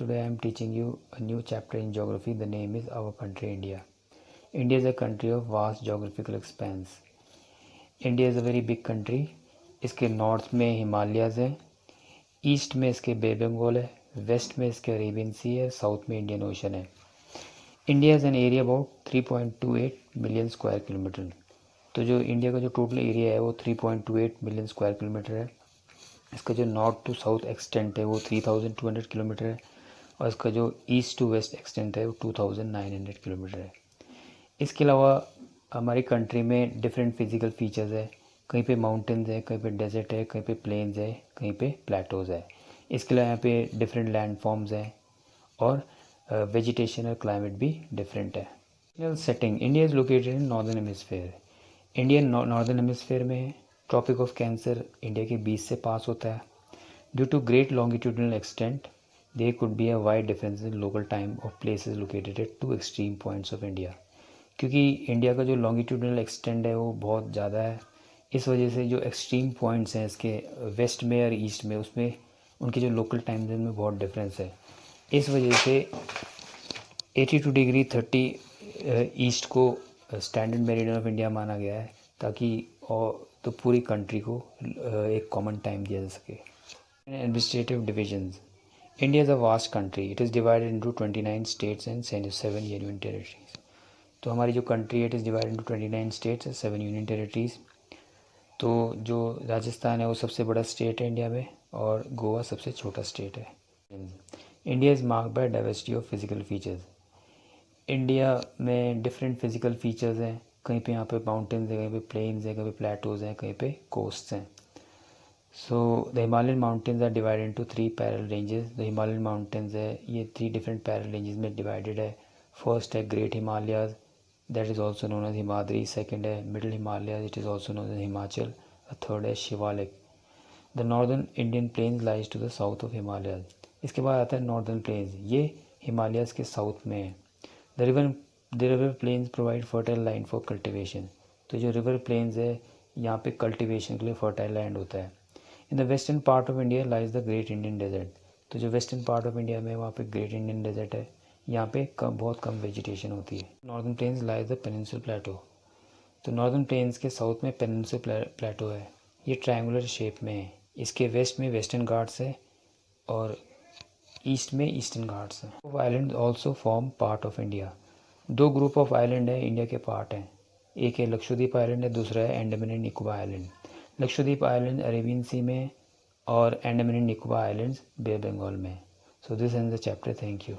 today I am teaching you a new chapter in geography. The name is our country India. India is a country of vast geographical expanse. India is a very big country. इसके north में Himalayas है, east में इसके बे बंगाल है, waste में इसके Arabian सी है, south में इंडियन ओशन है. India is an area about 3.28 million square kilometre. तो जो इंडिया का जो टोटल एरिया है वो 3.28 मिलियन स्क्वायर किलोमीटर है. इसका जो नॉर्थ टू साउथ एक्सटेंट है वो 3200 किलोमीटर है और इसका जो ईस्ट टू वेस्ट एक्सटेंट है वो 2900 किलोमीटर है. इसके अलावा हमारी कंट्री में डिफरेंट फिजिकल फीचर्स है. कहीं पे माउंटेन्स है, कहीं पे डेजर्ट है, कहीं पे प्लेन्स है, कहीं पे प्लेटोज़ है. इसके अलावा यहाँ पे डिफरेंट लैंड फॉर्म्स हैं और वेजिटेशन और क्लाइमेट भी डिफरेंट है. Setting India is located in northern hemisphere. India northern hemisphere में है. ट्रॉपिक ऑफ कैंसर इंडिया के बीच से पास होता है. Due to great longitudinal extent there could be a wide difference in local time of places located at two extreme points of India. क्योंकि India का जो longitudinal extent है वो बहुत ज़्यादा है, इस वजह से जो एक्सट्रीम पॉइंट्स हैं इसके वेस्ट में और ईस्ट में, उसमें उनके जो लोकल टाइम जोन में बहुत डिफरेंस है. इस वजह से 82 डिग्री 30 ईस्ट को स्टैंडर्ड मेरिडियन ऑफ इंडिया माना गया है, ताकि और तो पूरी कंट्री को एक कॉमन टाइम दिया जा सके. Administrative divisions. India is a vast country. It is divided into 29 states and 7 union territories. तो हमारी जो कंट्री है it is divided into 29 states and 7 union territories. तो जो राजस्थान है वो सबसे बड़ा स्टेट है इंडिया में और गोवा सबसे छोटा स्टेट है. India is marked by diversity of physical features. India में डिफरेंट फिजिकल फीचर्स हैं. कहीं पे यहाँ पे माउंटेन्स है, कहीं पे प्लेन्स हैं, कहीं पे प्लेटोज़ हैं, कहीं पे कोस्ट्स हैं. So the Himalayan mountains are divided into 3 parallel ranges. The Himalayan mountains है ये 3 डिफरेंट पैरेलल रेंजेस में डिवाइडेड है. फर्स्ट है great Himalayas, that is also known as Himadri. Second है middle Himalayas, it is also known as Himachal. Third है Shivalik. The northern Indian plains lies to the south of Himalayas. इसके बाद आता है northern plains, ये हिमालयाज के साउथ में है. The river plains provide fertile land for cultivation. तो जो रिवर प्लेन्स है यहाँ पे कल्टिवेशन के लिए फर्टाइल लैंड होता है. In the western part of India lies the great Indian desert. तो जो वेस्टर्न पार्ट ऑफ इंडिया में वहाँ पे ग्रेट इंडियन डेजर्ट है. यहाँ पे बहुत कम वेजिटेशन होती है. नॉर्दर्न प्लेन्स लाइज द पेनिनसुल प्लेटो. तो नॉर्दर्न प्लेन्स के साउथ में पेनिनसुल प्लेटो है. ये ट्रायंगुलर शेप में है. इसके वेस्ट में वेस्टर्न घाट्स है और ईस्ट में ईस्टर्न घाट्स हैं. Island also form part of India. 2 group of island है इंडिया के पार्ट हैं. एक है लक्षद्वीप आइलैंड है, दूसरा है Andaman and Nicobar island. Lakshadweep island Arabian sea में और Andaman and Nicobar islands bay Bengal में. So this end the chapter. Thank you.